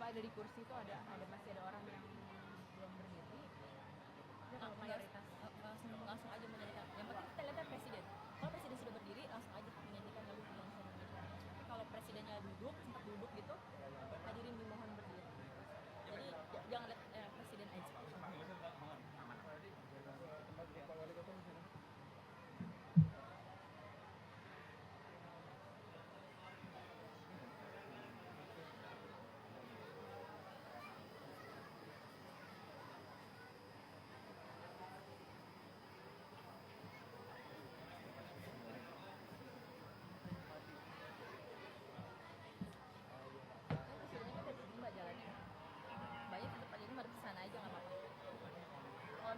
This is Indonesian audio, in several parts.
ada di kursi itu masih ada orang yang belum berdiri, mayoritas langsung aja menyanyikan. Yang penting kita lihatnya presiden. Kalau presiden sudah berdiri, langsung aja menyanyikan lagu bangsa Indonesia. Tapi kalau presidennya sempat duduk gitu, hadirin dimohon berdiri. Jadi jangan lihat presiden aja.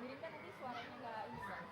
Miring kan nanti suaranya nggak ini kan.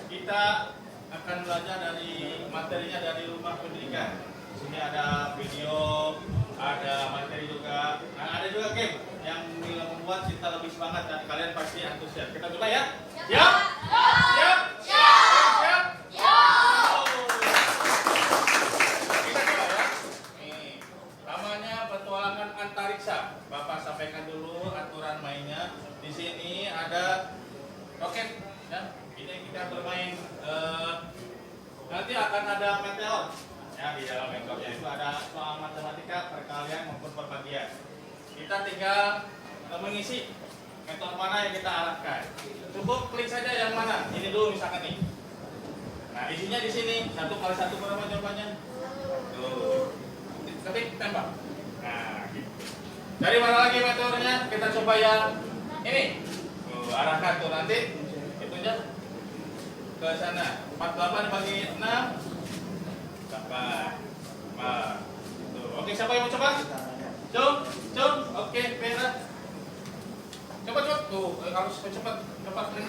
Kita akan belajar dari materinya dari rumah pendidikan. Di sini ada video, ada materi juga. Nah, ada juga game yang membuat kita lebih semangat dan kalian pasti antusias. Kita coba ya. Siap? Siap? Siap? Kita coba ya. Nih. akan ada meteor. Ya, di dalam meteornya itu ada soal matematika, perkalian maupun perbagian. Kita tinggal mengisi meteor mana yang kita arahkan. Cukup klik saja yang mana. Ini dulu misalkan nih. Nah, isinya di sini. 1 kali 1 berapa jawabannya? Tuh. Ketik tembak. Nah, gitu. Dari mana lagi meteornya? Kita coba yang ini. Tuh, arahkan tuh nanti. Itunya ke sana. 48 dibagi 6. 8. Oke, siapa yang mau coba? Cum. Oke, Vera. Coba. Tuh, harus cepat. Oke.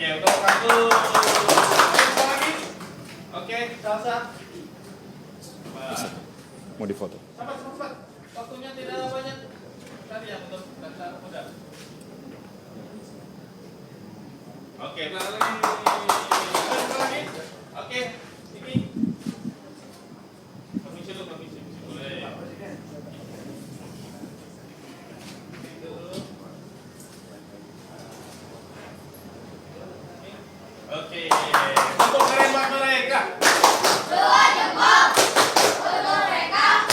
Oke, untuk kartu. Oke, lagi. Oke, salsa. Mau difoto. Cepat. Waktunya tidak banyak. Tadi yang untuk daftar muda. Oke, lagi. Oke, ini. Permisi. Boleh. Oke, untuk keren buat mereka. Dua jempol untuk mereka.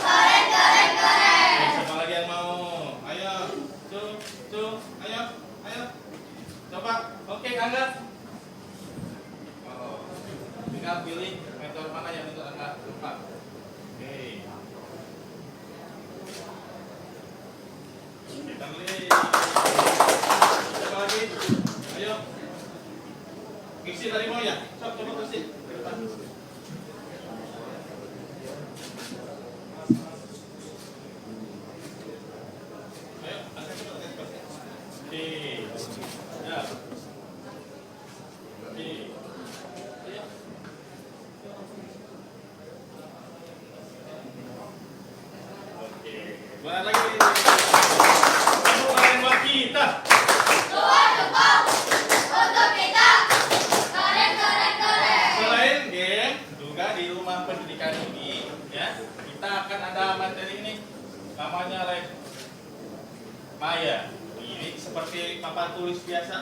Keren. Siapa lagi yang mau? Ayo, ayo. Coba, oke, Angga. Oh, tinggal pilih meteor mana yang untuk Angga. Lupa. Oke. Kita pilih. Siapa lagi? Ayo. Isi tadi mau ya? Coba kasih. Ayo, angkat cepat. Oke. Ya. Oke. Ayo. Oke. Buat lagi. Kamu kalian buat kita. Dua jempol untuk kita. Keren. Selain game, juga di rumah pendidikan ini, ya, kita akan ada materi ini, namanya Maya. Ini seperti papan tulis biasa,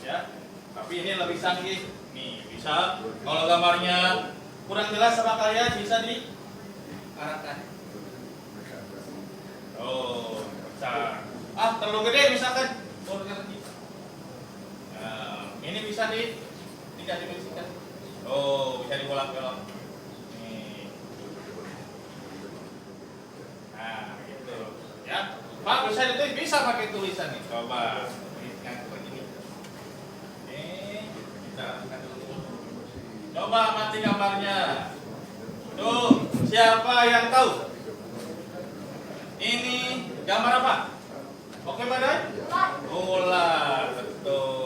ya, tapi ini lebih canggih. Nih, bisa kalau gambarnya kurang jelas sama kalian bisa diarahkan. Oh, bisa. Terlalu gede misalkan. Nah, ini bisa tidak dimensikan. Oh, bisa dibolak-balik. Nih. Nah, gitu. Ya. Pak, bisa pakai tulisan nih. Coba. Ini begini. Kita angkat dulu. Coba amati gambarnya. Tuh, siapa yang tahu? Ini gambar apa? Oke, badai? Ular, betul.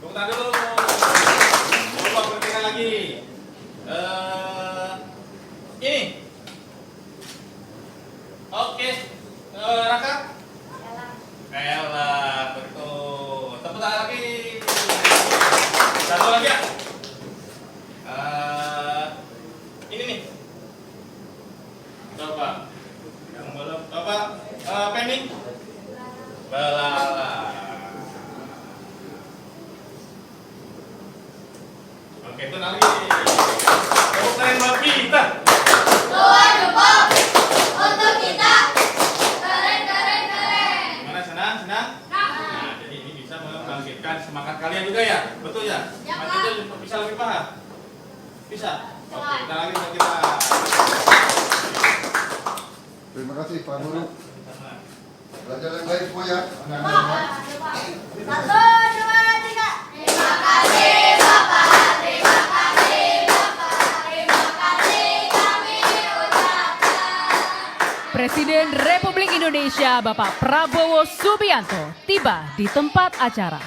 Tunggu dulu. Coba perhatikan lagi. Ini. Oke. Raka? Ella, betul. Tepuk tangan lagi. Satu lagi ya. Ini nih. Coba. Yang belum. Coba. Pending. Belala. Oke, itu lagi. Tepuk tangan buat kita. Dua jempol untuk kita. Keren. Gimana, senang? Nah, jadi ini bisa membangkitkan semangat kalian juga ya? Betul ya? Ya, Pak. Maksudnya bisa lebih paham? Bisa? Oke, kita lagi buat kita. Terima kasih Pak Guru. Sama. Belajar yang baik semua ya. Satu, dua, tiga. Terima kasih Bapak. Terima kasih kami ucapkan. Presiden Republik Indonesia Bapak Prabowo Subianto tiba di tempat acara.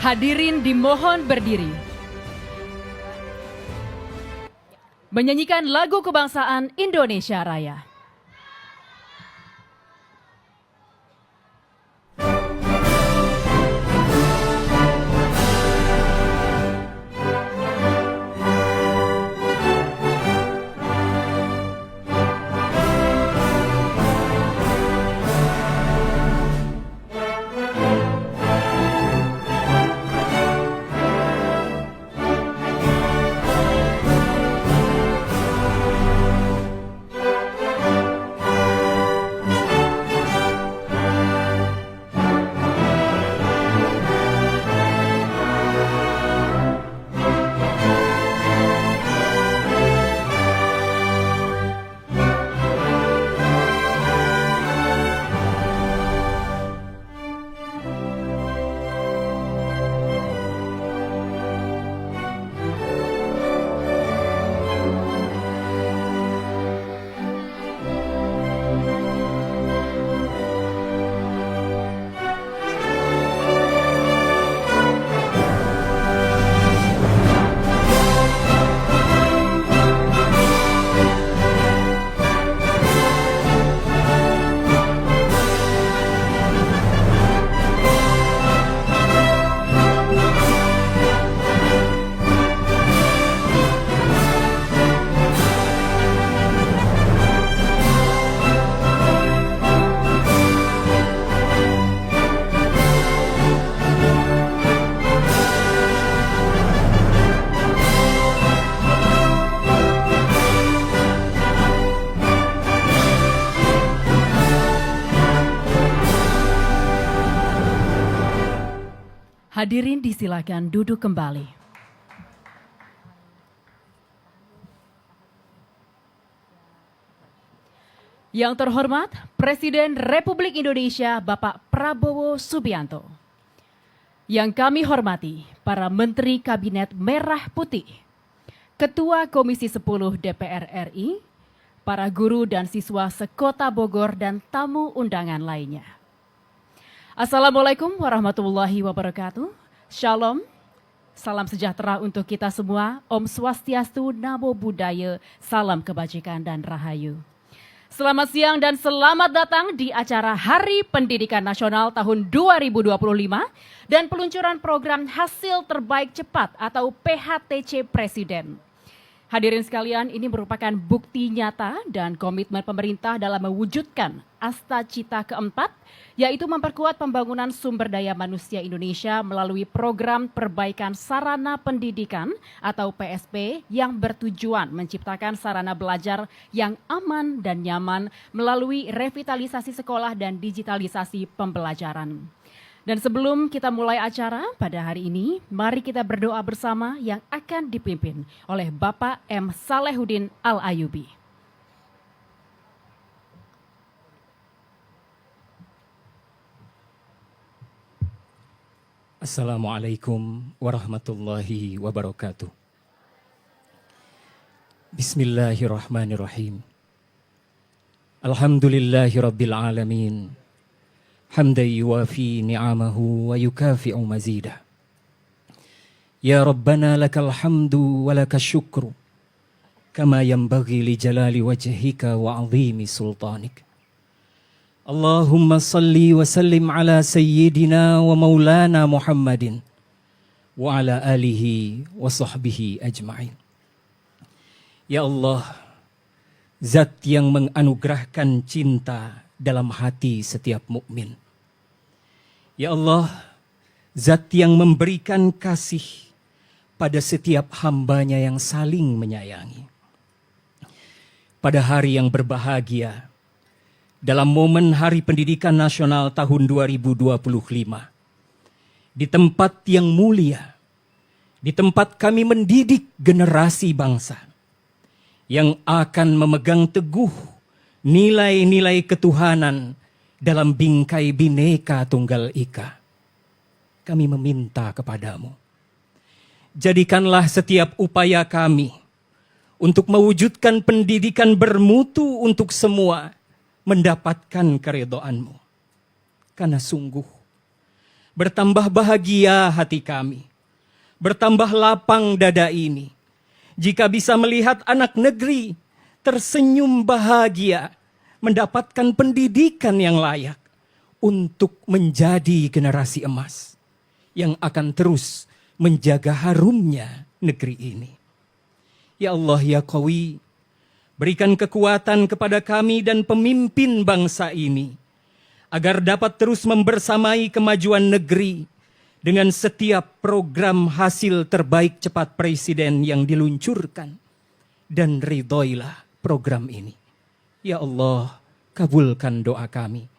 Hadirin dimohon berdiri. menyanyikan lagu kebangsaan Indonesia Raya. Hadirin disilakan duduk kembali. Yang terhormat Presiden Republik Indonesia Bapak Prabowo Subianto. Yang kami hormati para Menteri Kabinet Merah Putih, Ketua Komisi 10 DPR RI, para guru dan siswa sekota Bogor dan tamu undangan lainnya. Assalamualaikum warahmatullahi wabarakatuh. Shalom, salam sejahtera untuk kita semua. Om Swastiastu, Namo Buddhaya, salam kebajikan dan rahayu. Selamat siang dan selamat datang di acara Hari Pendidikan Nasional tahun 2025 dan peluncuran program Hasil Terbaik Cepat atau PHTC Presiden. Hadirin sekalian, ini merupakan bukti nyata dan komitmen pemerintah dalam mewujudkan Asta Cita keempat, yaitu memperkuat pembangunan sumber daya manusia Indonesia melalui program perbaikan sarana pendidikan atau PSP yang bertujuan menciptakan sarana belajar yang aman dan nyaman melalui revitalisasi sekolah dan digitalisasi pembelajaran. Dan sebelum kita mulai acara pada hari ini, mari kita berdoa bersama yang akan dipimpin oleh Bapak M. Salehuddin Al-Ayubi. Assalamualaikum warahmatullahi wabarakatuh. Bismillahirrahmanirrahim. Alhamdulillahi rabbil alamin. Hamdan yuwafi ni'amahu wa yukafi'u mazidah. Ya Rabbana lakal hamdu wa lakal syukru kama yanbaghi li jalali wajhika wa 'azimi sultanik. Allahumma salli wa sallim ala sayyidina wa maulana Muhammadin wa ala alihi wa sahbihi ajma'in. Ya Allah, Zat yang menganugerahkan cinta dalam hati setiap mukmin. Ya Allah, Zat yang memberikan kasih pada setiap hambanya yang saling menyayangi. Pada hari yang berbahagia, dalam momen Hari Pendidikan Nasional tahun 2025, di tempat yang mulia, di tempat kami mendidik generasi bangsa yang akan memegang teguh nilai-nilai ketuhanan dalam bingkai Bhinneka Tunggal Ika. Kami meminta kepadamu, jadikanlah setiap upaya kami untuk mewujudkan pendidikan bermutu untuk semua mendapatkan keridhaan-Mu. Karena sungguh bertambah bahagia hati kami, bertambah lapang dada ini, jika bisa melihat anak negeri tersenyum bahagia, mendapatkan pendidikan yang layak untuk menjadi generasi emas yang akan terus menjaga harumnya negeri ini. Ya Allah ya Qawi, berikan kekuatan kepada kami dan pemimpin bangsa ini agar dapat terus membersamai kemajuan negeri dengan setiap program hasil terbaik cepat Presiden yang diluncurkan. Dan ridhoilah program ini. Ya Allah, kabulkan doa kami.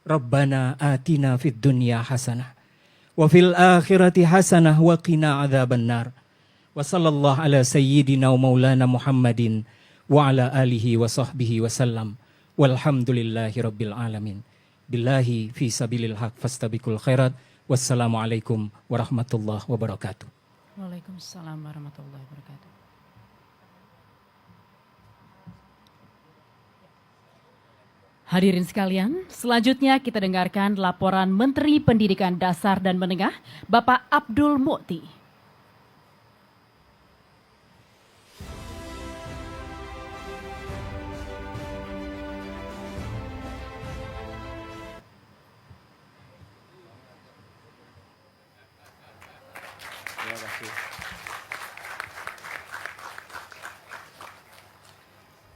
Rabbana atina fid dunya hasanah wa fil akhirati hasanah wa qina adzabannar. Wa sallallahu ala sayyidina wa maulana Muhammadin wa ala alihi wa sahbihi wa sallam. Walhamdulillahi rabbil alamin. Billahi fi sabilil haq fastabiqul khairat. Wassalamualaikum warahmatullahi wabarakatuh. Waalaikumsalam warahmatullahi wabarakatuh. Hadirin sekalian, selanjutnya kita dengarkan laporan Menteri Pendidikan Dasar dan Menengah, Bapak Abdul Mu'ti. Terima kasih.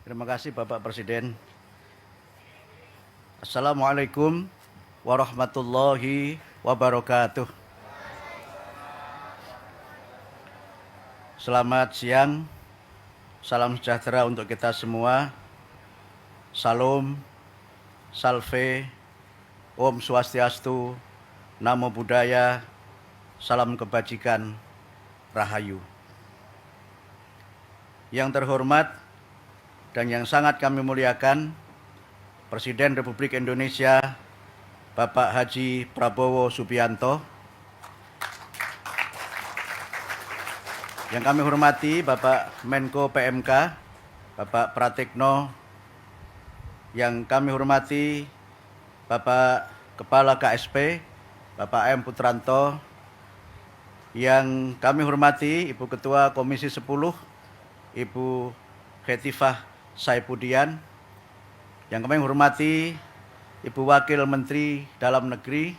Terima kasih Bapak Presiden. Assalamualaikum warahmatullahi wabarakatuh. Selamat siang, salam sejahtera untuk kita semua. Salam, salve, Om Swastiastu, Namo Buddhaya, salam kebajikan, Rahayu. Yang terhormat dan yang sangat kami muliakan, Presiden Republik Indonesia, Bapak Haji Prabowo Subianto. Yang kami hormati Bapak Menko PMK, Bapak Pratikno. Yang kami hormati Bapak Kepala KSP, Bapak M. Putranto. Yang kami hormati Ibu Ketua Komisi 10, Ibu Khetifah Saipudian. Yang kami hormati Ibu Wakil Menteri Dalam Negeri,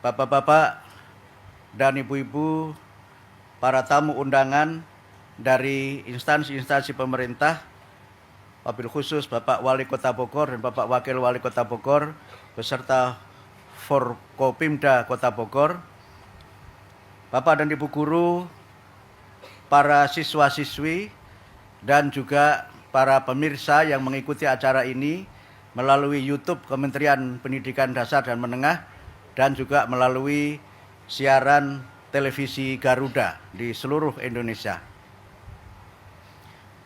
Bapak-bapak dan Ibu-ibu, para tamu undangan dari instansi-instansi pemerintah, wabil khusus Bapak Wali Kota Bogor dan Bapak Wakil Wali Kota Bogor, beserta Forkopimda Kota Bogor, Bapak dan Ibu guru, para siswa-siswi, dan juga para pemirsa yang mengikuti acara ini melalui YouTube Kementerian Pendidikan Dasar dan Menengah dan juga melalui siaran televisi Garuda di seluruh Indonesia.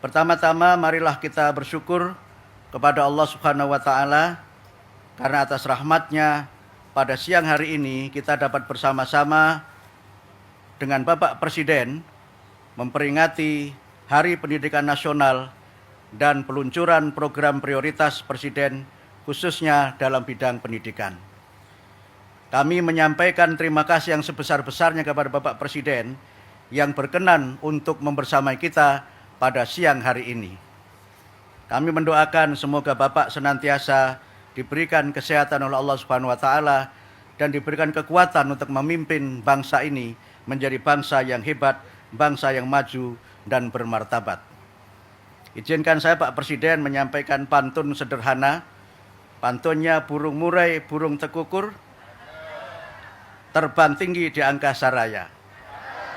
Pertama-tama marilah kita bersyukur kepada Allah Subhanahu wa taala karena atas rahmat-Nya pada siang hari ini kita dapat bersama-sama dengan Bapak Presiden memperingati Hari Pendidikan Nasional dan peluncuran program prioritas Presiden khususnya dalam bidang pendidikan. Kami menyampaikan terima kasih yang sebesar-besarnya kepada Bapak Presiden yang berkenan untuk membersamai kita pada siang hari ini. Kami mendoakan semoga Bapak senantiasa diberikan kesehatan oleh Allah Subhanahu wa taala dan diberikan kekuatan untuk memimpin bangsa ini menjadi bangsa yang hebat, bangsa yang maju dan bermartabat. Izinkan saya Pak Presiden menyampaikan pantun sederhana. Pantunnya burung murai, burung tekukur, terbang tinggi di angkasa raya.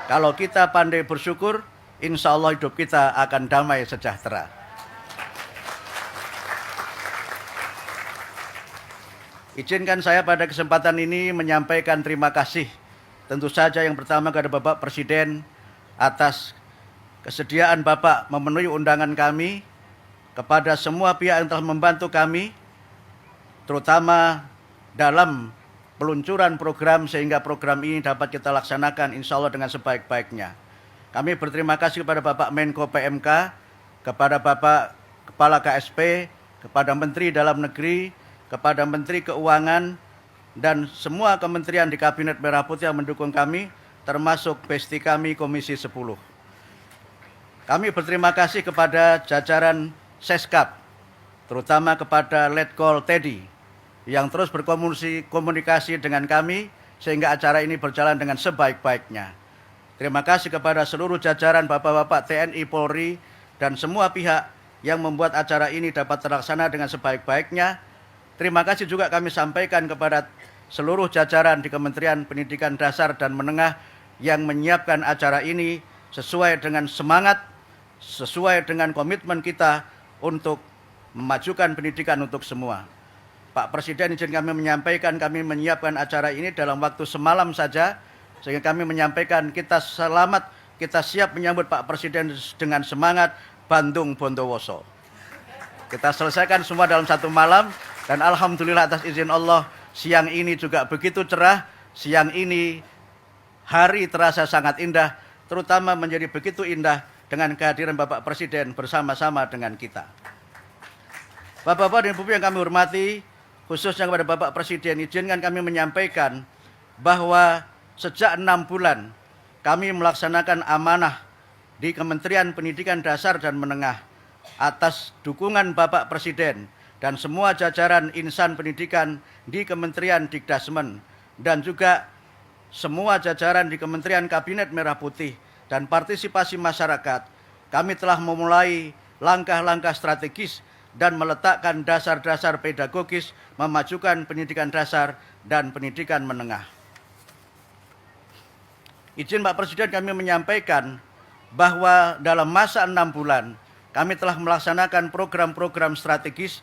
Kalau kita pandai bersyukur, insya Allah hidup kita akan damai sejahtera. Izinkan saya pada kesempatan ini menyampaikan terima kasih. Tentu saja yang pertama kepada Bapak Presiden atas kesediaan Bapak memenuhi undangan kami, kepada semua pihak yang telah membantu kami, terutama dalam peluncuran program sehingga program ini dapat kita laksanakan insya Allah dengan sebaik-baiknya. Kami berterima kasih kepada Bapak Menko PMK, kepada Bapak Kepala KSP, kepada Menteri Dalam Negeri, kepada Menteri Keuangan, dan semua kementerian di Kabinet Merah Putih yang mendukung kami, termasuk besti kami Komisi 10. Kami berterima kasih kepada jajaran Seskap, terutama kepada Letkol Teddy, yang terus berkomunikasi dengan kami sehingga acara ini berjalan dengan sebaik-baiknya. Terima kasih kepada seluruh jajaran Bapak-Bapak TNI, Polri, dan semua pihak yang membuat acara ini dapat terlaksana dengan sebaik-baiknya. Terima kasih juga kami sampaikan kepada seluruh jajaran di Kementerian Pendidikan Dasar dan Menengah yang menyiapkan acara ini sesuai dengan semangat, sesuai dengan komitmen kita untuk memajukan pendidikan untuk semua. Pak Presiden izin kami menyampaikan kami menyiapkan acara ini dalam waktu semalam saja, sehingga kami menyampaikan kita selamat, kita siap menyambut Pak Presiden dengan semangat Bandung Bondowoso. Kita selesaikan semua dalam satu malam, dan alhamdulillah atas izin Allah siang ini juga begitu cerah, siang ini hari terasa sangat indah, terutama menjadi begitu indah dengan kehadiran Bapak Presiden bersama-sama dengan kita. Bapak-bapak dan Ibu yang kami hormati, khususnya kepada Bapak Presiden, izinkan kami menyampaikan bahwa sejak 6 bulan kami melaksanakan amanah di Kementerian Pendidikan Dasar dan Menengah atas dukungan Bapak Presiden dan semua jajaran insan pendidikan di Kementerian Dikdasmen dan juga semua jajaran di Kementerian Kabinet Merah Putih dan partisipasi masyarakat. Kami telah memulai langkah-langkah strategis dan meletakkan dasar-dasar pedagogis memajukan pendidikan dasar dan pendidikan menengah. Izin Pak Presiden kami menyampaikan bahwa dalam masa 6 bulan kami telah melaksanakan program-program strategis.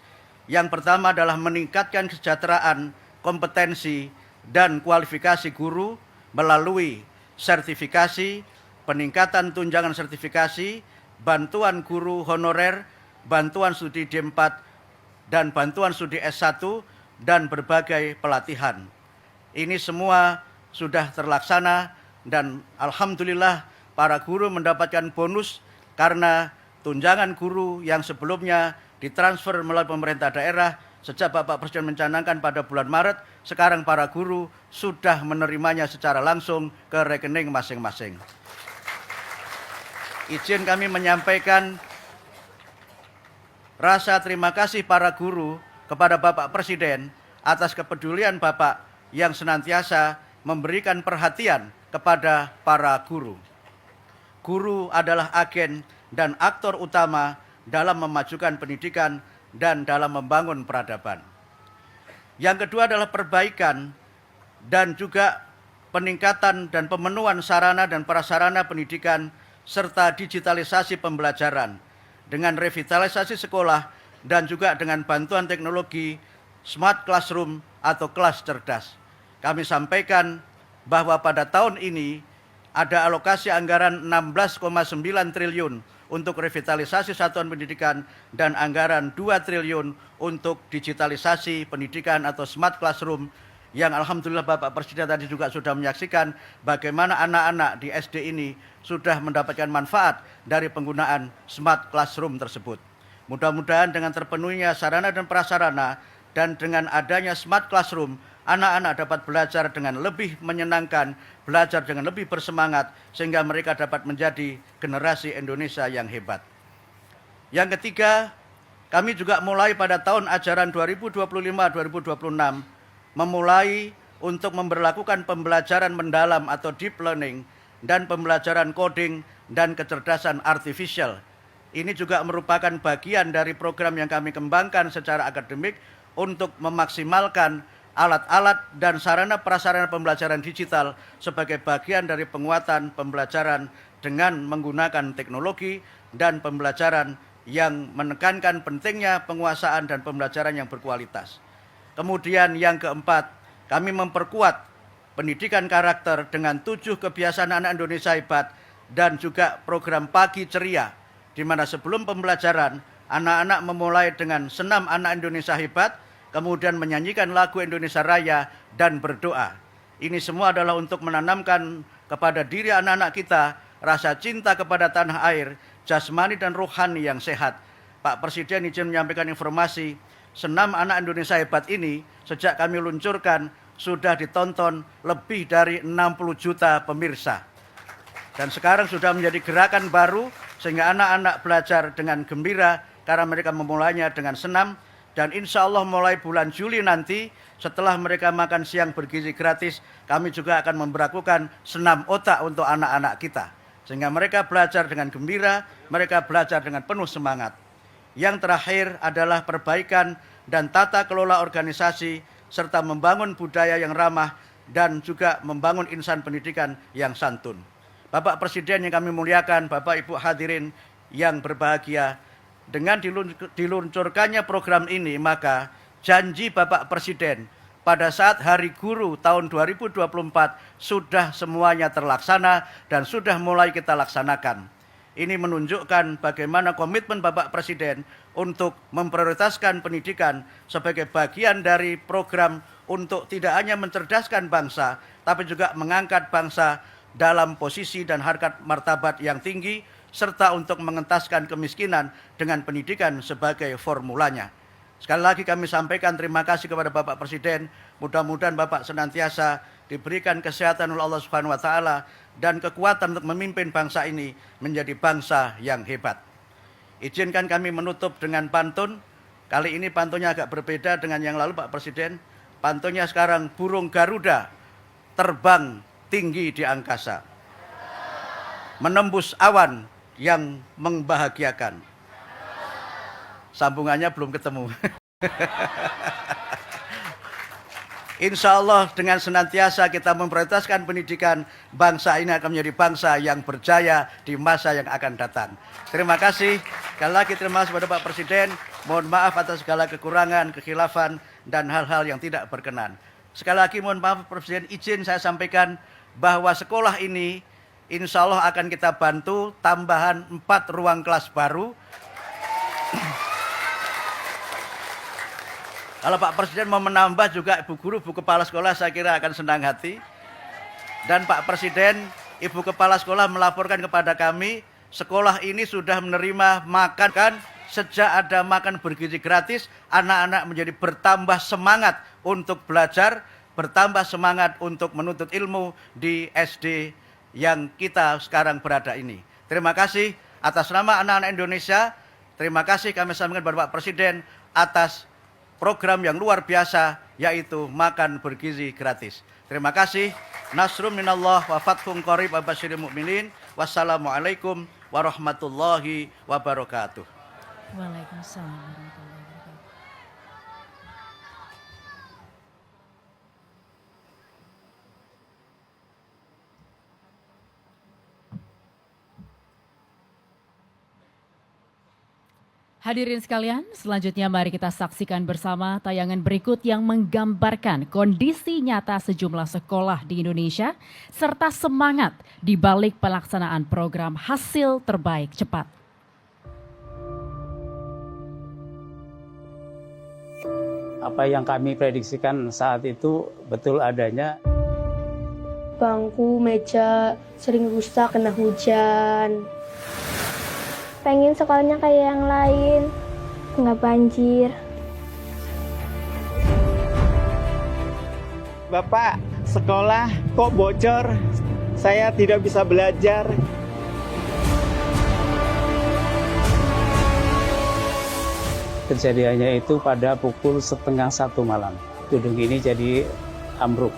Yang pertama adalah meningkatkan kesejahteraan, kompetensi, dan kualifikasi guru melalui sertifikasi, peningkatan tunjangan sertifikasi, bantuan guru honorer, bantuan studi D4, dan bantuan studi S1, dan berbagai pelatihan. Ini semua sudah terlaksana dan alhamdulillah para guru mendapatkan bonus karena tunjangan guru yang sebelumnya ditransfer melalui pemerintah daerah sejak Bapak Presiden mencanangkan pada bulan Maret, sekarang para guru sudah menerimanya secara langsung ke rekening masing-masing. Izin kami menyampaikan rasa terima kasih para guru kepada Bapak Presiden atas kepedulian Bapak yang senantiasa memberikan perhatian kepada para guru. Guru adalah agen dan aktor utama dalam memajukan pendidikan dan dalam membangun peradaban. Yang kedua adalah perbaikan dan juga peningkatan dan pemenuhan sarana dan prasarana pendidikan serta digitalisasi pembelajaran dengan revitalisasi sekolah dan juga dengan bantuan teknologi smart classroom atau kelas cerdas. Kami sampaikan bahwa pada tahun ini ada alokasi anggaran 16,9 triliun untuk revitalisasi satuan pendidikan dan anggaran 2 triliun untuk digitalisasi pendidikan atau smart classroom yang alhamdulillah Bapak Presiden tadi juga sudah menyaksikan bagaimana anak-anak di SD ini sudah mendapatkan manfaat dari penggunaan smart classroom tersebut. Mudah-mudahan dengan terpenuhinya sarana dan prasarana dan dengan adanya smart classroom, anak-anak dapat belajar dengan lebih menyenangkan, belajar dengan lebih bersemangat, sehingga mereka dapat menjadi generasi Indonesia yang hebat. Yang ketiga, kami juga mulai pada tahun ajaran 2025-2026, memulai untuk memberlakukan pembelajaran mendalam atau deep learning dan pembelajaran coding dan kecerdasan artifisial. Ini juga merupakan bagian dari program yang kami kembangkan secara akademik untuk memaksimalkan alat-alat dan sarana prasarana pembelajaran digital sebagai bagian dari penguatan pembelajaran dengan menggunakan teknologi dan pembelajaran yang menekankan pentingnya penguasaan dan pembelajaran yang berkualitas. Kemudian yang keempat, kami memperkuat pendidikan karakter dengan 7 kebiasaan anak Indonesia hebat dan juga program pagi ceria, di mana sebelum pembelajaran, anak-anak memulai dengan senam anak Indonesia hebat, kemudian menyanyikan lagu Indonesia Raya dan berdoa. Ini semua adalah untuk menanamkan kepada diri anak-anak kita rasa cinta kepada tanah air, jasmani dan rohani yang sehat. Pak Presiden izin menyampaikan informasi, senam anak Indonesia hebat ini sejak kami luncurkan sudah ditonton lebih dari 60 juta pemirsa. Dan sekarang sudah menjadi gerakan baru sehingga anak-anak belajar dengan gembira karena mereka memulainya dengan senam. Dan insya Allah mulai bulan Juli nanti setelah mereka makan siang bergizi gratis, kami juga akan memberlakukan senam otak untuk anak-anak kita. Sehingga mereka belajar dengan gembira, mereka belajar dengan penuh semangat. Yang terakhir adalah perbaikan dan tata kelola organisasi, serta membangun budaya yang ramah dan juga membangun insan pendidikan yang santun. Bapak Presiden yang kami muliakan, Bapak Ibu hadirin yang berbahagia, dengan diluncurkannya program ini, maka janji Bapak Presiden pada saat Hari Guru tahun 2024 sudah semuanya terlaksana dan sudah mulai kita laksanakan. Ini menunjukkan bagaimana komitmen Bapak Presiden untuk memprioritaskan pendidikan sebagai bagian dari program untuk tidak hanya mencerdaskan bangsa, tapi juga mengangkat bangsa dalam posisi dan harkat martabat yang tinggi, serta untuk mengentaskan kemiskinan dengan pendidikan sebagai formulanya. Sekali lagi kami sampaikan terima kasih kepada Bapak Presiden. Mudah-mudahan Bapak senantiasa diberikan kesehatan oleh Allah Subhanahu wa taala dan kekuatan untuk memimpin bangsa ini menjadi bangsa yang hebat. Izinkan kami menutup dengan pantun. Kali ini pantunnya agak berbeda dengan yang lalu Pak Presiden. Pantunnya sekarang burung Garuda terbang tinggi di angkasa, menembus awan yang membahagiakan. Sambungannya belum ketemu. Insya Allah dengan senantiasa kita memprioritaskan pendidikan, bangsa ini akan menjadi bangsa yang berjaya di masa yang akan datang. Terima kasih. Sekali lagi terima kasih kepada Pak Presiden. Mohon maaf atas segala kekurangan, kekhilafan, dan hal-hal yang tidak berkenan. Sekali lagi mohon maaf Presiden, izin saya sampaikan bahwa sekolah ini insya Allah akan kita bantu tambahan 4 ruang kelas baru. Kalau Pak Presiden mau menambah juga Ibu Guru, Bu Kepala Sekolah saya kira akan senang hati. Dan Pak Presiden, Ibu Kepala Sekolah melaporkan kepada kami, sekolah ini sudah menerima makan kan. Sejak ada makan bergizi gratis, anak-anak menjadi bertambah semangat untuk belajar, bertambah semangat untuk menuntut ilmu di SD yang kita sekarang berada ini. Terima kasih atas nama anak-anak Indonesia. Terima kasih kami sampaikan kepada Pak Presiden atas program yang luar biasa, yaitu makan bergizi gratis. Terima kasih. Nasrum minallah wa fathun qarib wa basyiril mu'minin. Wassalamualaikum warahmatullahi wabarakatuh. Waalaikumsalam warahmatullahi wabarakatuh. Hadirin sekalian, selanjutnya mari kita saksikan bersama tayangan berikut yang menggambarkan kondisi nyata sejumlah sekolah di Indonesia serta semangat di balik pelaksanaan program Hasil Terbaik Cepat. Apa yang kami prediksikan saat itu betul adanya. Bangku, meja sering rusak kena hujan. Pengen sekolahnya kayak yang lain, nggak banjir. Bapak, sekolah kok bocor, saya tidak bisa belajar. Kejadiannya itu pada pukul 12:30 malam. Gedung ini jadi ambruk.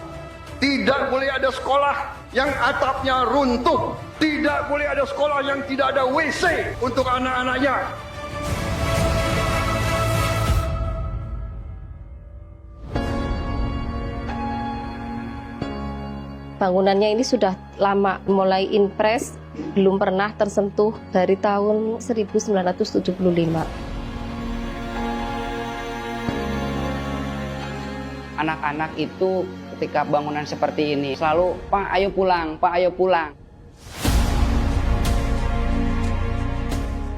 Tidak boleh ada sekolah yang atapnya runtuh. Tidak boleh ada sekolah yang tidak ada WC untuk anak-anaknya. Bangunannya ini sudah lama, mulai impres, belum pernah tersentuh dari tahun 1975. Anak-anak itu ketika bangunan seperti ini selalu, "Pak, ayo pulang, Pak, ayo pulang."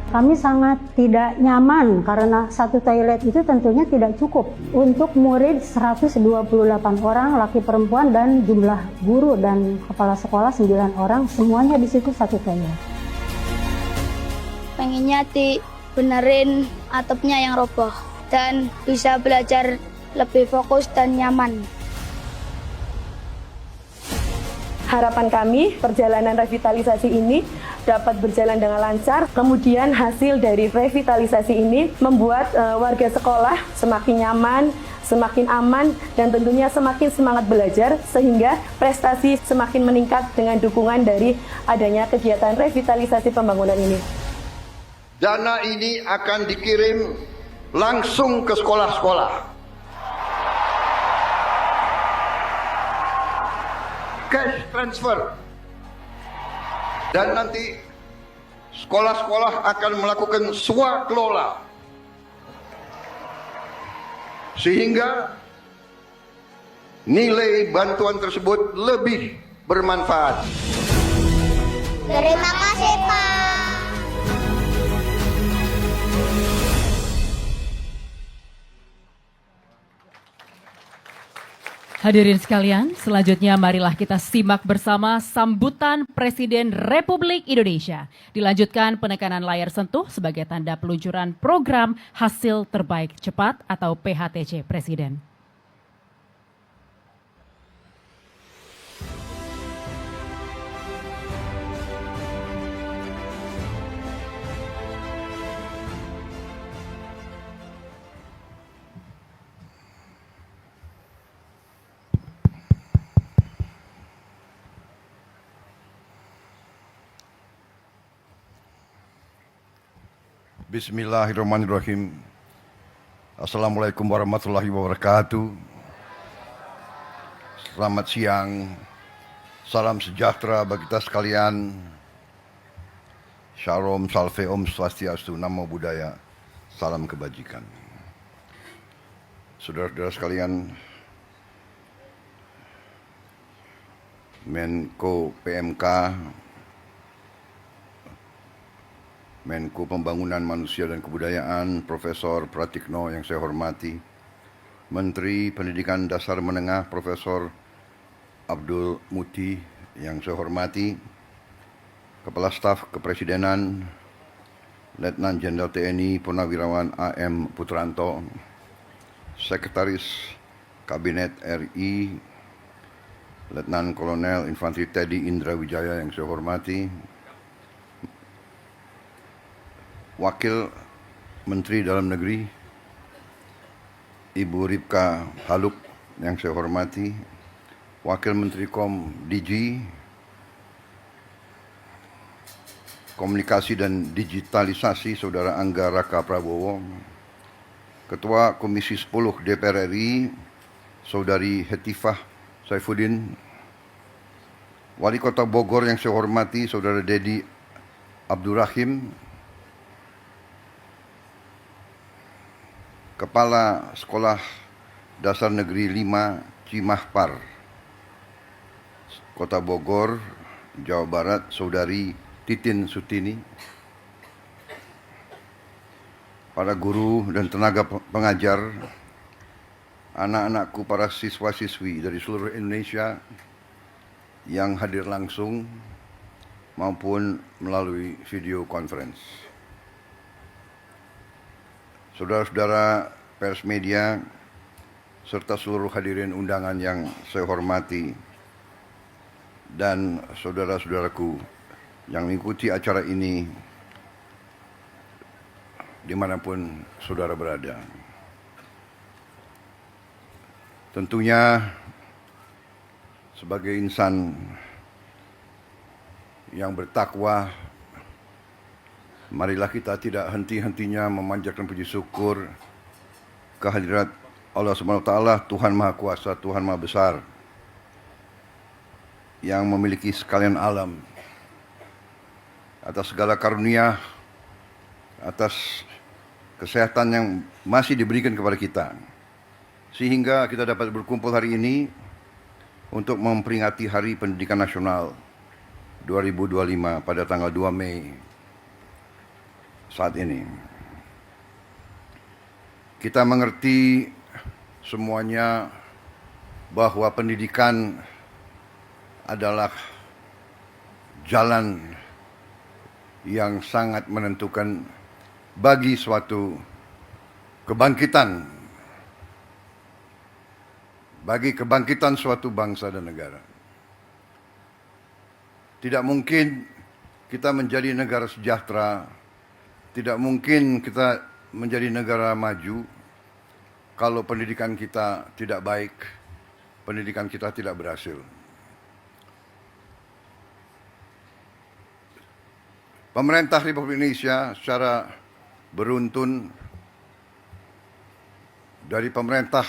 Kami sangat tidak nyaman karena satu toilet itu tentunya tidak cukup untuk murid 128 orang, laki perempuan, dan jumlah guru dan kepala sekolah 9 orang, semuanya di situ satu toilet. Pengennya dibenerin atapnya yang roboh dan bisa belajar lebih fokus dan nyaman. Harapan kami perjalanan revitalisasi ini dapat berjalan dengan lancar. Kemudian hasil dari revitalisasi ini membuat warga sekolah semakin nyaman, semakin aman, dan tentunya semakin semangat belajar sehingga prestasi semakin meningkat dengan dukungan dari adanya kegiatan revitalisasi pembangunan ini. Dana ini akan dikirim langsung ke sekolah-sekolah. Cash transfer. Dan nanti sekolah-sekolah akan melakukan swakelola. Sehingga nilai bantuan tersebut lebih bermanfaat. Terima kasih, Pak. Hadirin sekalian, selanjutnya marilah kita simak bersama sambutan Presiden Republik Indonesia. Dilanjutkan penekanan layar sentuh sebagai tanda peluncuran program Hasil Terbaik Cepat atau PHTC Presiden. Bismillahirrahmanirrahim. Assalamualaikum warahmatullahi wabarakatuh. Selamat siang. Salam sejahtera bagi kita sekalian. Shalom, salve, om swastiastu, namo buddhaya. Salam kebajikan. Saudara-saudara sekalian, Menko PMK, Menko Pembangunan Manusia dan Kebudayaan, Profesor Pratikno yang saya hormati, Menteri Pendidikan Dasar Menengah, Profesor Abdul Muti yang saya hormati, Kepala Staf Kepresidenan, Letnan Jenderal TNI Purnawirawan AM Putranto, Sekretaris Kabinet RI, Letnan Kolonel Infanteri Teddy Indra Wijaya yang saya hormati, Wakil Menteri Dalam Negeri Ibu Ripka Haluk yang saya hormati, Wakil Menteri DG Komunikasi dan Digitalisasi Saudara Angga Raka Prabowo, Ketua Komisi 10 DPR RI Saudari Hetifah Saifuddin, Wali Kota Bogor yang saya hormati Saudara Dedi Abdurrahim, Kepala Sekolah Dasar Negeri 5 Cimahpar, Kota Bogor, Jawa Barat, Saudari Titin Sutini, para guru dan tenaga pengajar, anak-anakku, para siswa-siswi dari seluruh Indonesia yang hadir langsung maupun melalui video conference. Saudara-saudara pers media, serta seluruh hadirin undangan yang saya hormati, dan saudara-saudaraku yang mengikuti acara ini dimanapun saudara berada. Tentunya sebagai insan yang bertakwa, marilah kita tidak henti-hentinya memanjatkan puji syukur kehadirat Allah SWT, Tuhan Maha Kuasa, Tuhan Maha Besar, yang memiliki sekalian alam, atas segala karunia, atas kesehatan yang masih diberikan kepada kita, sehingga kita dapat berkumpul hari ini untuk memperingati Hari Pendidikan Nasional 2025 pada tanggal 2 Mei saat ini. Kita mengerti semuanya bahwa pendidikan adalah jalan yang sangat menentukan bagi suatu kebangkitan, bagi kebangkitan suatu bangsa dan negara. Tidak mungkin kita menjadi negara sejahtera, tidak mungkin kita menjadi negara maju kalau pendidikan kita tidak baik, pendidikan kita tidak berhasil. Pemerintah Republik Indonesia secara beruntun dari pemerintah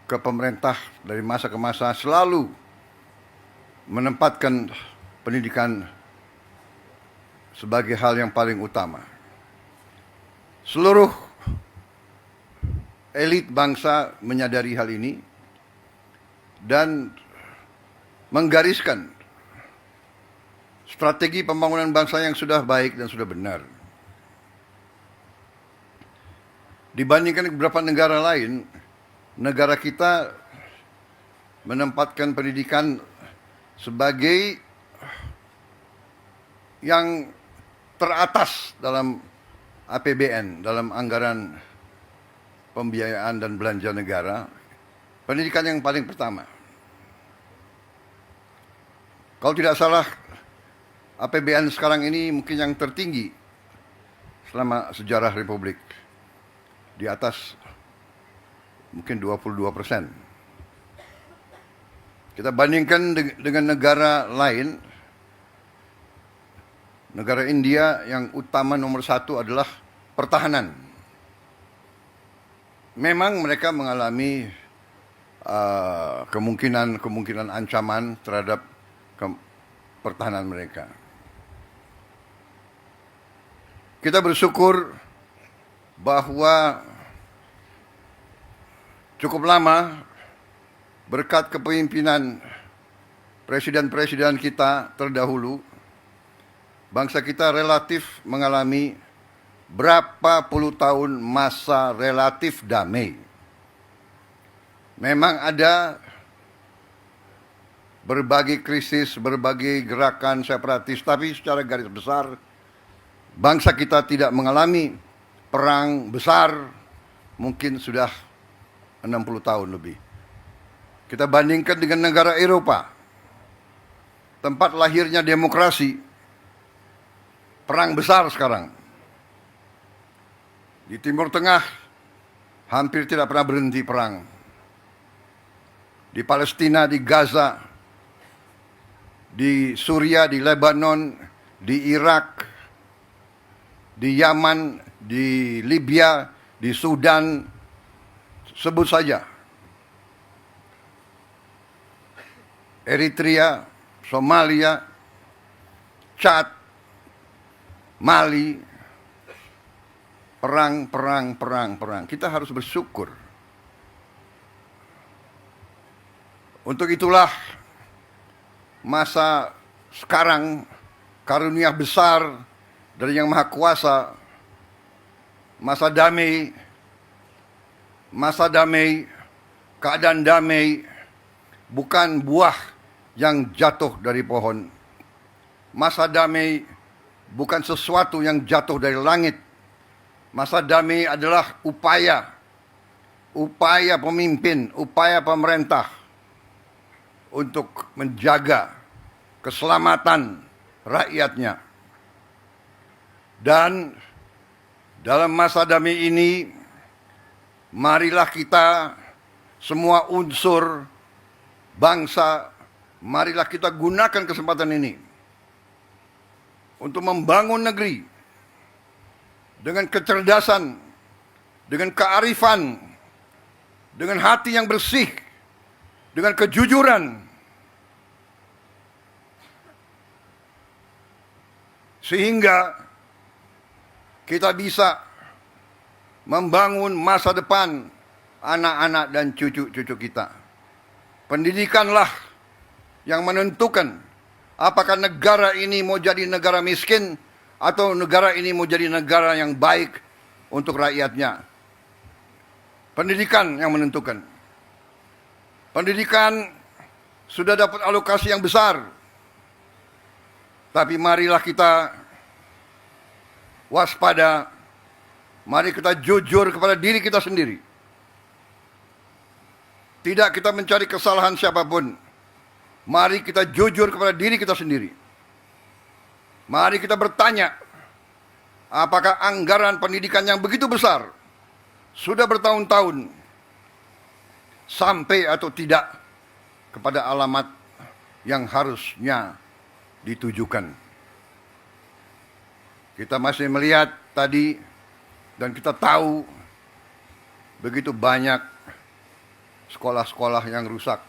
ke pemerintah, dari masa ke masa selalu menempatkan pendidikan sebagai hal yang paling utama. Seluruh elit bangsa menyadari hal ini dan menggariskan strategi pembangunan bangsa yang sudah baik dan sudah benar. Dibandingkan beberapa negara lain, negara kita menempatkan pendidikan sebagai yang teratas dalam APBN, dalam anggaran pembiayaan dan belanja negara. Pendidikan yang paling pertama. Kalau tidak salah, APBN sekarang ini mungkin yang tertinggi selama sejarah Republik. Di atas mungkin 22%. Kita bandingkan dengan negara lain. Negara India yang utama nomor satu adalah pertahanan. Memang mereka mengalami kemungkinan ancaman terhadap pertahanan mereka. Kita bersyukur bahwa cukup lama berkat kepemimpinan presiden-presiden kita terdahulu, bangsa kita relatif mengalami berapa puluh tahun masa relatif damai. Memang ada berbagai krisis, berbagai gerakan separatis, tapi secara garis besar bangsa kita tidak mengalami perang besar mungkin sudah 60 tahun lebih. Kita bandingkan dengan negara Eropa, tempat lahirnya demokrasi, perang besar sekarang. Di Timur Tengah hampir tidak pernah berhenti perang. Di Palestina, di Gaza, di Suria, di Lebanon, di Irak, di Yaman, di Libya, di Sudan, sebut saja. Eritrea, Somalia, Chad, Mali, perang. Kita harus bersyukur. Untuk itulah masa sekarang karunia besar dari Yang Maha Kuasa, masa damai, keadaan damai, bukan buah yang jatuh dari pohon. Masa damai bukan sesuatu yang jatuh dari langit. Masa damai adalah upaya pemimpin, upaya pemerintah untuk menjaga keselamatan rakyatnya. Dan dalam masa damai ini, marilah kita semua unsur bangsa, marilah kita gunakan kesempatan ini untuk membangun negeri dengan kecerdasan, dengan kearifan, dengan hati yang bersih, dengan kejujuran, sehingga kita bisa membangun masa depan anak-anak dan cucu-cucu kita. Pendidikanlah yang menentukan apakah negara ini mau jadi negara miskin atau negara ini mau jadi negara yang baik untuk rakyatnya. Pendidikan yang menentukan. Pendidikan sudah dapat alokasi yang besar. Tapi marilah kita waspada. Mari kita jujur kepada diri kita sendiri. Tidak kita mencari kesalahan siapapun. Mari kita jujur kepada diri kita sendiri. Mari kita bertanya, apakah anggaran pendidikan yang begitu besar sudah bertahun-tahun sampai atau tidak kepada alamat yang harusnya ditujukan. Kita masih melihat tadi dan kita tahu begitu banyak sekolah-sekolah yang rusak.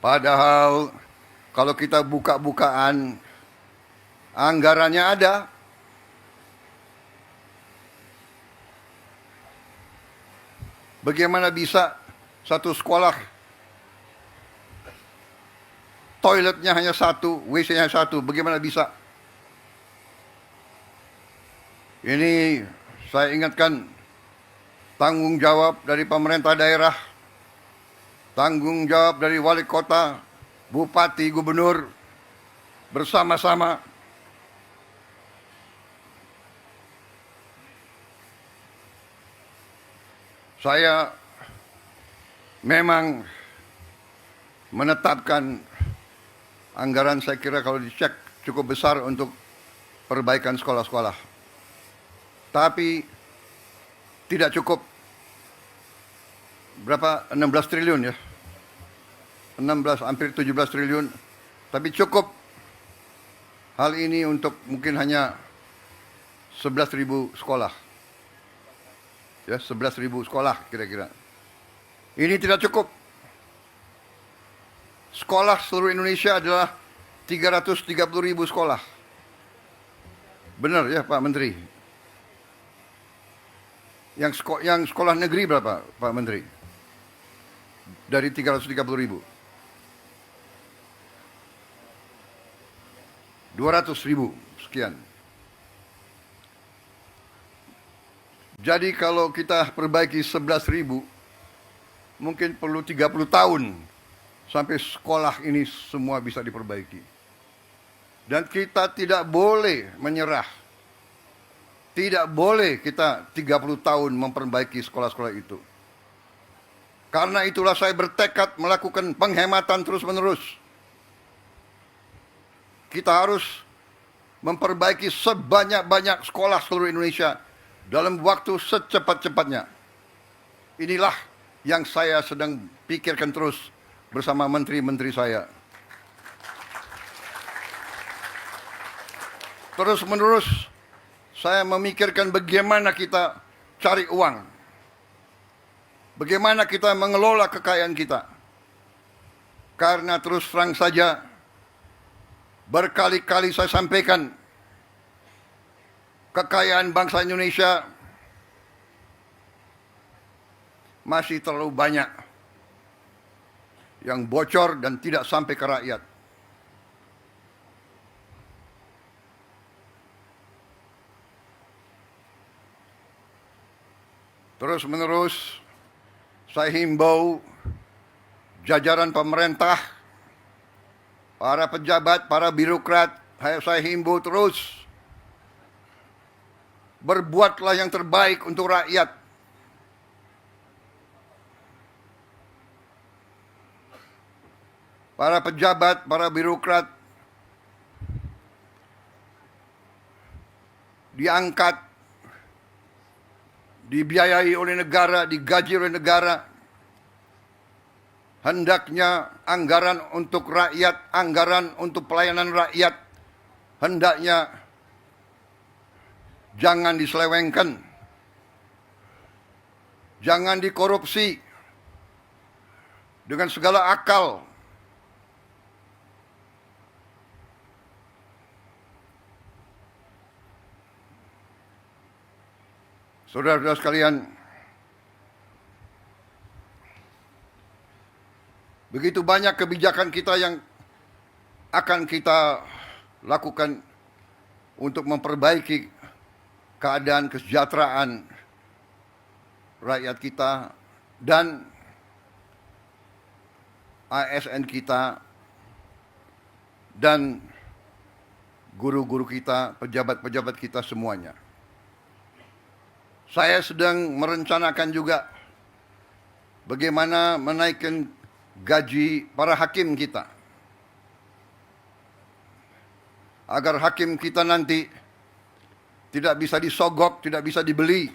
Padahal kalau kita buka-bukaan, anggarannya ada. Bagaimana bisa satu sekolah toiletnya hanya satu, WC-nya satu, bagaimana bisa? Ini saya ingatkan tanggung jawab dari pemerintah daerah, tanggung jawab dari wali kota, bupati, gubernur, bersama-sama. Saya memang menetapkan anggaran, saya kira kalau dicek cukup besar untuk perbaikan sekolah-sekolah. Tapi tidak cukup. Berapa? 16 triliun ya. 16, hampir 17 triliun. Tapi cukup hal ini untuk mungkin hanya 11.000 sekolah. Ya, 11.000 sekolah kira-kira. Ini tidak cukup. Sekolah seluruh Indonesia adalah 330.000 sekolah. Benar ya Pak Menteri? Yang sekolah negeri berapa Pak Menteri? Dari 330.000. 200.000 sekian. Jadi kalau kita perbaiki 11.000, mungkin perlu 30 tahun sampai sekolah ini semua bisa diperbaiki. Dan kita tidak boleh menyerah. Tidak boleh kita 30 tahun memperbaiki sekolah-sekolah itu. Karena itulah saya bertekad melakukan penghematan terus-menerus. Kita harus memperbaiki sebanyak-banyak sekolah seluruh Indonesia dalam waktu secepat-cepatnya. Inilah yang saya sedang pikirkan terus bersama menteri-menteri saya. Terus-menerus saya memikirkan bagaimana kita cari uang. Bagaimana kita mengelola kekayaan kita. Karena terus terang saja, berkali-kali saya sampaikan, kekayaan bangsa Indonesia masih terlalu banyak yang bocor dan tidak sampai ke rakyat. Terus-menerus saya himbau jajaran pemerintah, para pejabat, para birokrat, saya himbau terus, berbuatlah yang terbaik untuk rakyat. Para pejabat, para birokrat diangkat, dibiayai oleh negara, digaji oleh negara. Hendaknya anggaran untuk rakyat, anggaran untuk pelayanan rakyat, hendaknya jangan diselewengkan. Jangan dikorupsi dengan segala akal. Saudara-saudara sekalian, begitu banyak kebijakan kita yang akan kita lakukan untuk memperbaiki keadaan kesejahteraan rakyat kita dan ASN kita dan guru-guru kita, pejabat-pejabat kita semuanya. Saya sedang merencanakan juga bagaimana menaikkan gaji para hakim kita. Agar hakim kita nanti tidak bisa disogok, tidak bisa dibeli.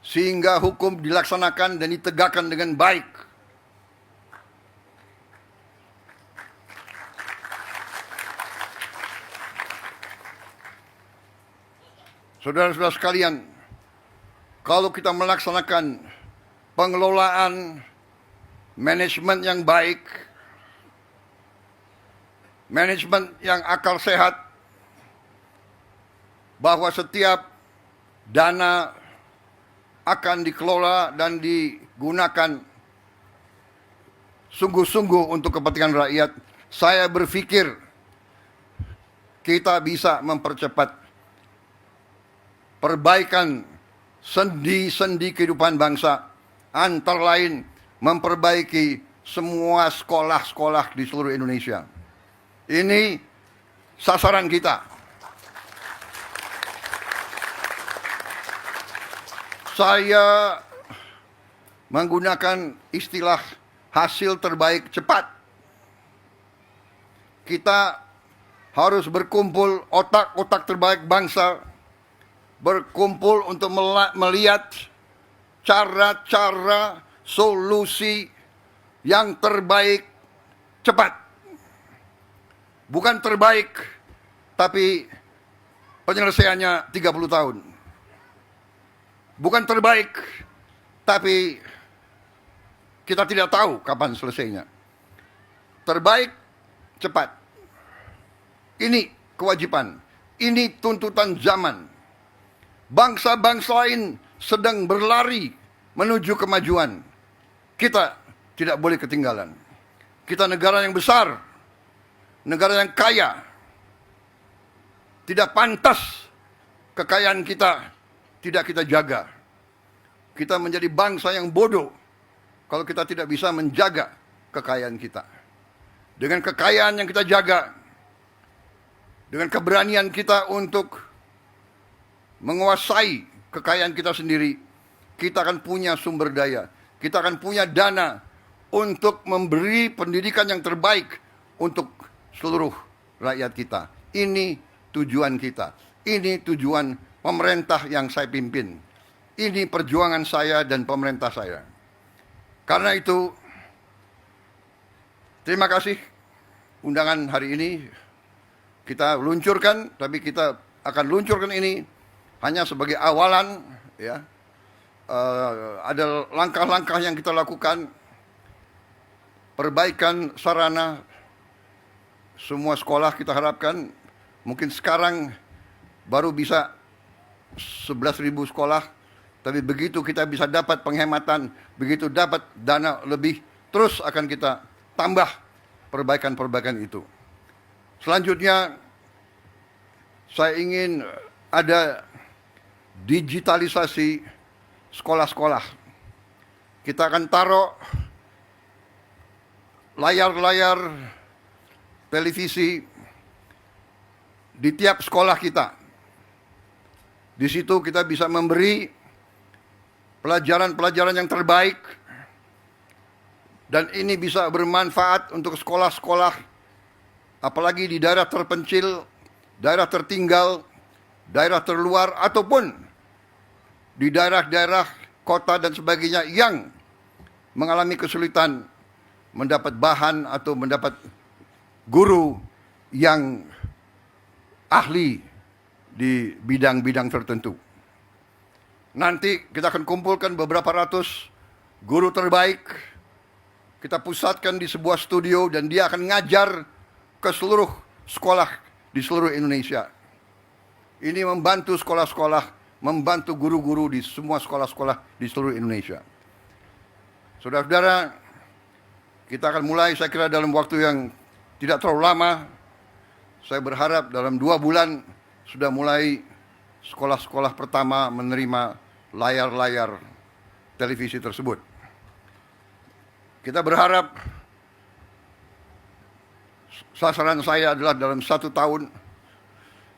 Sehingga hukum dilaksanakan dan ditegakkan dengan baik. Saudara-saudara sekalian, kalau kita melaksanakan pengelolaan manajemen yang baik, manajemen yang akal sehat, bahwa setiap dana akan dikelola dan digunakan sungguh-sungguh untuk kepentingan rakyat, saya berpikir kita bisa mempercepat perbaikan sendi-sendi kehidupan bangsa, antara lain memperbaiki semua sekolah-sekolah di seluruh Indonesia. Ini sasaran kita. Saya menggunakan istilah hasil terbaik cepat. Kita harus berkumpul otak-otak terbaik bangsa, berkumpul untuk melihat cara-cara solusi yang terbaik cepat. Bukan terbaik, tapi penyelesaiannya 30 tahun. Bukan terbaik, tapi kita tidak tahu kapan selesainya. Terbaik, cepat. Ini kewajiban, ini tuntutan zaman. Bangsa-bangsa lain sedang berlari menuju kemajuan. Kita tidak boleh ketinggalan. Kita negara yang besar, negara yang kaya. Tidak pantas kekayaan kita tidak kita jaga. Kita menjadi bangsa yang bodoh kalau kita tidak bisa menjaga kekayaan kita. Dengan kekayaan yang kita jaga, dengan keberanian kita untuk menguasai kekayaan kita sendiri, kita akan punya sumber daya, kita akan punya dana untuk memberi pendidikan yang terbaik untuk seluruh rakyat kita. Ini tujuan kita, ini tujuan pemerintah yang saya pimpin. Ini perjuangan saya dan pemerintah saya. Karena itu, terima kasih undangan hari ini. Kita luncurkan, tapi kita akan luncurkan ini hanya sebagai awalan, ya. Ada langkah-langkah yang kita lakukan, perbaikan sarana semua sekolah kita harapkan. Mungkin sekarang baru bisa 11.000 sekolah, tapi begitu kita bisa dapat penghematan, begitu dapat dana lebih, terus akan kita tambah perbaikan-perbaikan itu. Selanjutnya, saya ingin ada digitalisasi sekolah-sekolah. Kita akan taruh layar-layar televisi di tiap sekolah kita. Di situ kita bisa memberi pelajaran-pelajaran yang terbaik, dan ini bisa bermanfaat untuk sekolah-sekolah, apalagi di daerah terpencil, daerah tertinggal, daerah terluar, ataupun di daerah-daerah kota dan sebagainya yang mengalami kesulitan mendapat bahan atau mendapat guru yang ahli di bidang-bidang tertentu. Nanti kita akan kumpulkan beberapa ratus guru terbaik, kita pusatkan di sebuah studio, dan dia akan ngajar ke seluruh sekolah di seluruh Indonesia. Ini membantu sekolah-sekolah, membantu guru-guru di semua sekolah-sekolah di seluruh Indonesia. Saudara-saudara, kita akan mulai, saya kira dalam waktu yang tidak terlalu lama. Saya berharap dalam 2 bulan sudah mulai sekolah-sekolah pertama menerima layar-layar televisi tersebut. Kita berharap, sasaran saya adalah dalam 1 tahun,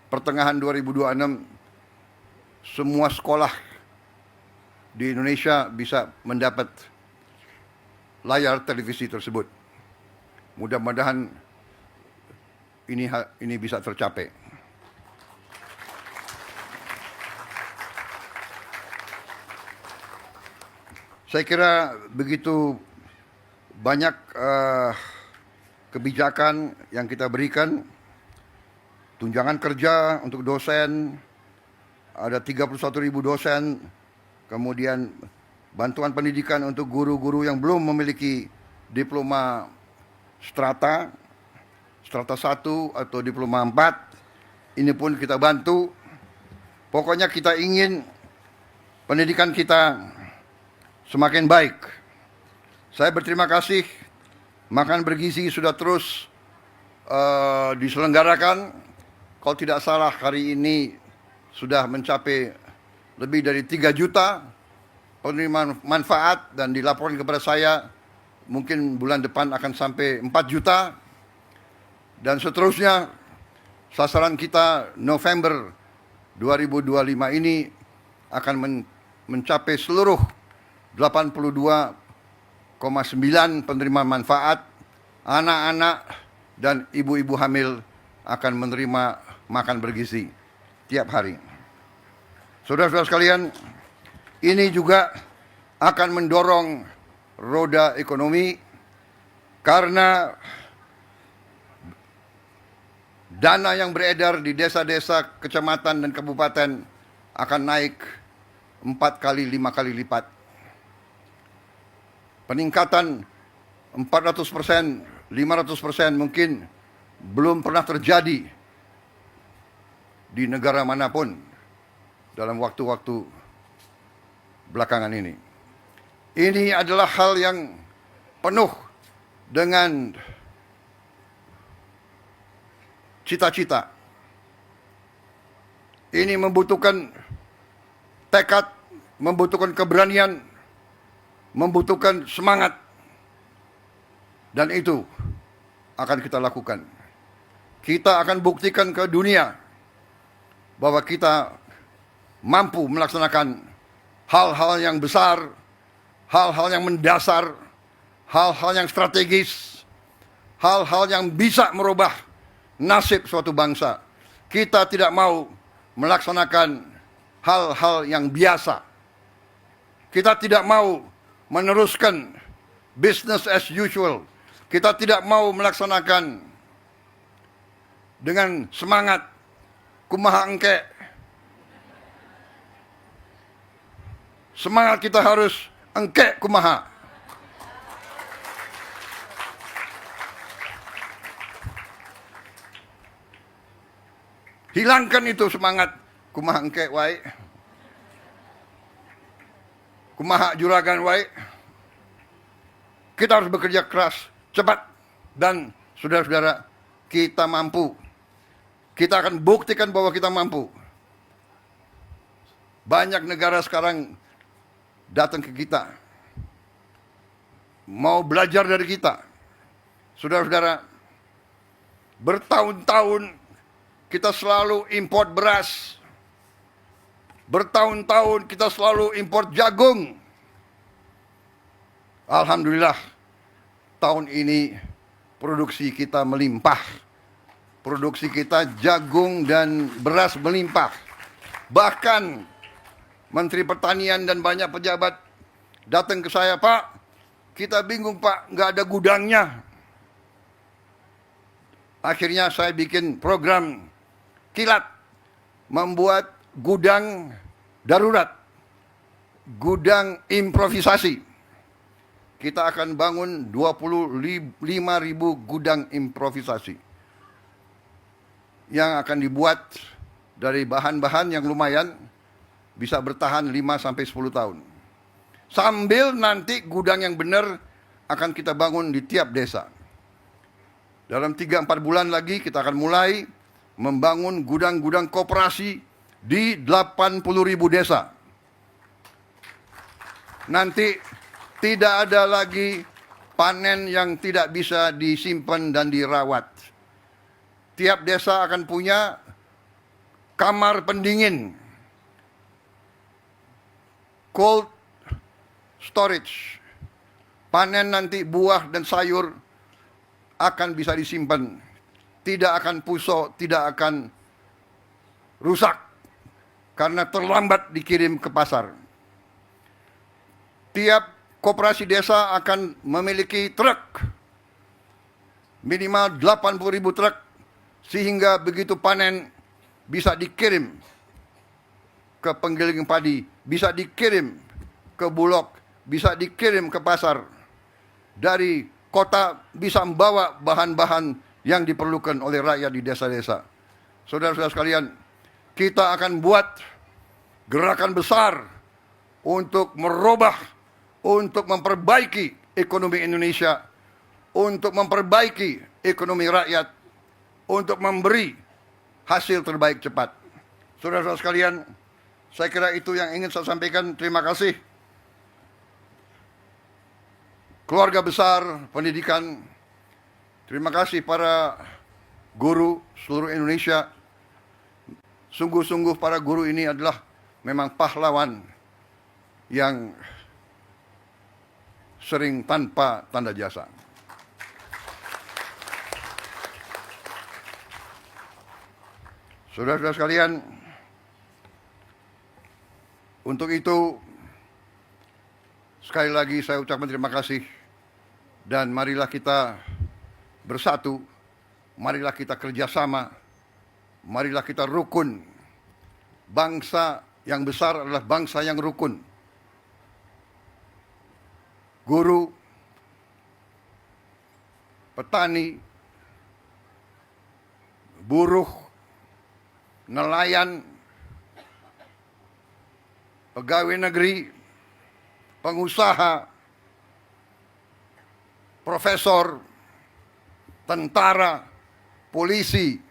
pertengahan 2026, semua sekolah di Indonesia bisa mendapat layar televisi tersebut. Mudah-mudahan ini bisa tercapai. Saya kira begitu banyak kebijakan yang kita berikan, tunjangan kerja untuk dosen, ada 31.000 dosen, kemudian bantuan pendidikan untuk guru-guru yang belum memiliki diploma strata 1 atau diploma 4, ini pun kita bantu. Pokoknya kita ingin pendidikan kita semakin baik. Saya berterima kasih, makan bergizi sudah terus diselenggarakan. Kalau tidak salah hari ini sudah mencapai lebih dari 3 juta penerima manfaat, dan dilaporkan kepada saya mungkin bulan depan akan sampai 4 juta. Dan seterusnya, sasaran kita November 2025 ini akan mencapai seluruh 82,9 penerima manfaat. Anak-anak dan ibu-ibu hamil akan menerima makan bergizi tiap hari. Saudara-saudara sekalian, ini juga akan mendorong roda ekonomi karena dana yang beredar di desa-desa, kecamatan dan kabupaten akan naik 4 kali, 5 kali lipat. Peningkatan 400%, 500% mungkin belum pernah terjadi di negara manapun dalam waktu-waktu belakangan ini. Ini adalah hal yang penuh dengan cita-cita. Ini membutuhkan tekad, membutuhkan keberanian, membutuhkan semangat. Dan itu akan kita lakukan. Kita akan buktikan ke dunia bahwa kita mampu melaksanakan hal-hal yang besar, hal-hal yang mendasar, hal-hal yang strategis, hal-hal yang bisa merubah nasib suatu bangsa. Kita tidak mau melaksanakan hal-hal yang biasa. Kita tidak mau meneruskan business as usual. Kita tidak mau melaksanakan dengan semangat kumaha engke. Semangat kita harus engke kumaha. Hilangkan itu semangat kumaha engke wae. Kumaha juragan wae. Kita harus bekerja keras, cepat, dan saudara-saudara, kita mampu. Kita akan buktikan bahwa kita mampu. Banyak negara sekarang datang ke kita, mau belajar dari kita. Saudara-saudara, bertahun-tahun kita selalu import beras. Bertahun-tahun kita selalu import jagung. Alhamdulillah, tahun ini produksi kita melimpah. Produksi kita jagung dan beras melimpah. Bahkan Menteri Pertanian dan banyak pejabat datang ke saya, Pak, kita bingung Pak, nggak ada gudangnya. Akhirnya saya bikin program kilat, membuat gudang darurat, gudang improvisasi. Kita akan bangun 25.000 gudang improvisasi yang akan dibuat dari bahan-bahan yang lumayan, bisa bertahan 5-10 tahun. Sambil nanti gudang yang benar akan kita bangun di tiap desa. Dalam 3-4 bulan lagi kita akan mulai membangun gudang-gudang koperasi di 80.000 desa. Nanti tidak ada lagi panen yang tidak bisa disimpan dan dirawat. Tiap desa akan punya kamar pendingin, cold storage, panen nanti buah dan sayur akan bisa disimpan, tidak akan pusok, tidak akan rusak karena terlambat dikirim ke pasar. Tiap koperasi desa akan memiliki truk, minimal 80.000 truk, sehingga begitu panen bisa dikirim ke penggiling padi, bisa dikirim ke Bulog, bisa dikirim ke pasar. Dari kota bisa membawa bahan-bahan yang diperlukan oleh rakyat di desa-desa. Saudara-saudara sekalian, kita akan buat gerakan besar untuk merubah, untuk memperbaiki ekonomi Indonesia, untuk memperbaiki ekonomi rakyat, untuk memberi hasil terbaik cepat. Saudara-saudara sekalian, saya kira itu yang ingin saya sampaikan. Terima kasih. Keluarga besar pendidikan, terima kasih para guru seluruh Indonesia. Sungguh-sungguh para guru ini adalah memang pahlawan yang sering tanpa tanda jasa. Saudara-saudara sekalian, untuk itu sekali lagi saya ucapkan terima kasih, dan marilah kita bersatu, marilah kita kerjasama, marilah kita rukun. Bangsa yang besar adalah bangsa yang rukun. Guru, petani, buruh, nelayan, pegawai negeri, pengusaha, profesor, tentara, polisi,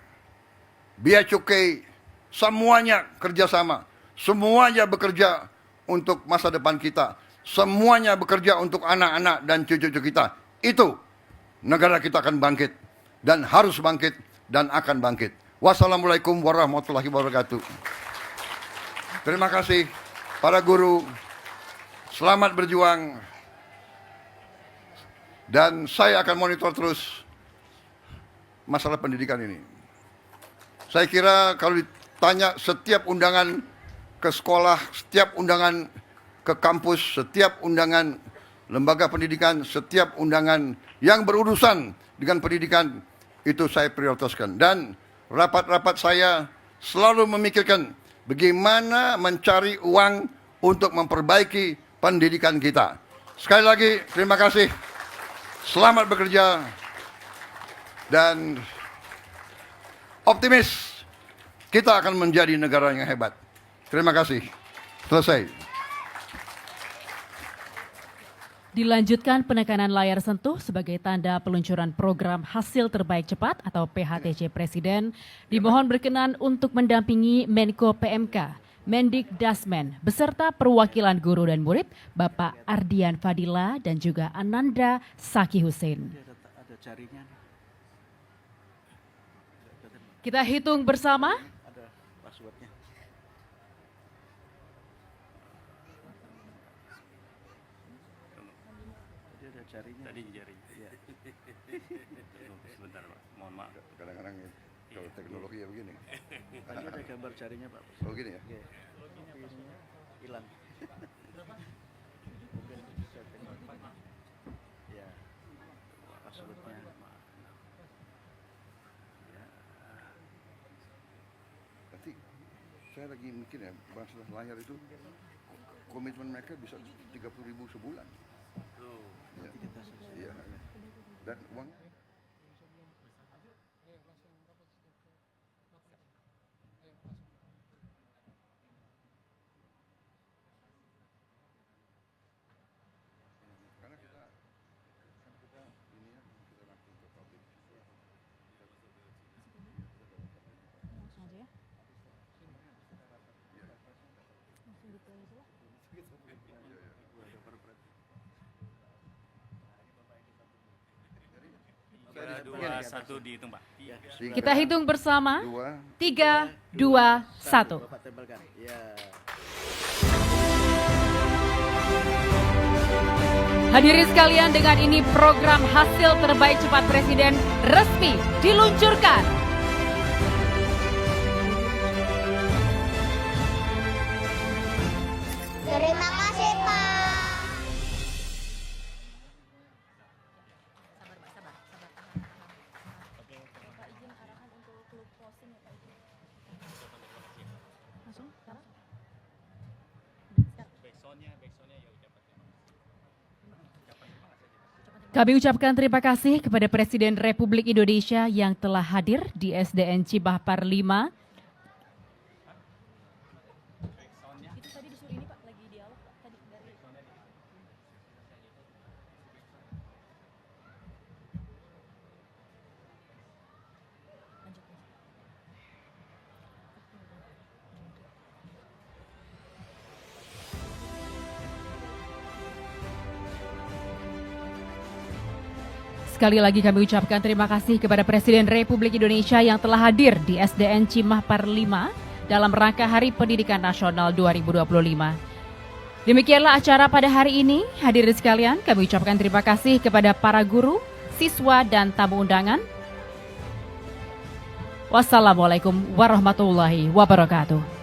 bea cukai, semuanya kerjasama. Semuanya bekerja untuk masa depan kita. Semuanya bekerja untuk anak-anak dan cucu-cucu kita. Itu negara kita akan bangkit, dan harus bangkit, dan akan bangkit. Wassalamualaikum warahmatullahi wabarakatuh. Terima kasih para guru. Selamat berjuang. Dan saya akan monitor terus masalah pendidikan ini. Saya kira kalau ditanya setiap undangan ke sekolah, setiap undangan ke kampus, setiap undangan lembaga pendidikan, setiap undangan yang berurusan dengan pendidikan, itu saya prioritaskan. Dan rapat-rapat saya selalu memikirkan bagaimana mencari uang untuk memperbaiki pendidikan kita. Sekali lagi, terima kasih. Selamat bekerja. Dan optimis, kita akan menjadi negara yang hebat. Terima kasih. Selesai. Dilanjutkan penekanan layar sentuh sebagai tanda peluncuran program hasil terbaik cepat atau PHTC Presiden. Dimohon berkenan untuk mendampingi Menko PMK, Mendikdasmen, beserta perwakilan guru dan murid, Bapak Ardian Fadila dan juga Ananda Saki Hussein. Kita hitung bersama. Tadi jari. Sebentar Pak, mohon maaf. Kadang-kadang kalau teknologi ya begini. Tadi ada gambar jarinya Pak. Oh gini ya? Hilang. Ya, passwordnya. Nanti saya lagi mikir ya, masalah layar itu komitmen mereka bisa 30.000 sebulan. Ya. Iya. Dan uangnya karena kita ini ya, kita langsung ke pabrik. Dua, satu dihitung Pak. Kita hitung bersama. 3, 2, 1. Bapak tempelkan. Ya. Hadirin sekalian, dengan ini program hasil terbaik cepat Presiden resmi diluncurkan. Terima kasih, Pak. Kami ucapkan terima kasih kepada Presiden Republik Indonesia yang telah hadir di SDN Cibahpar 5. Sekali lagi kami ucapkan terima kasih kepada Presiden Republik Indonesia yang telah hadir di SDN Cibahpar 5 dalam rangka Hari Pendidikan Nasional 2025. Demikianlah acara pada hari ini. Hadirin sekalian, kami ucapkan terima kasih kepada para guru, siswa, dan tamu undangan. Wassalamualaikum warahmatullahi wabarakatuh.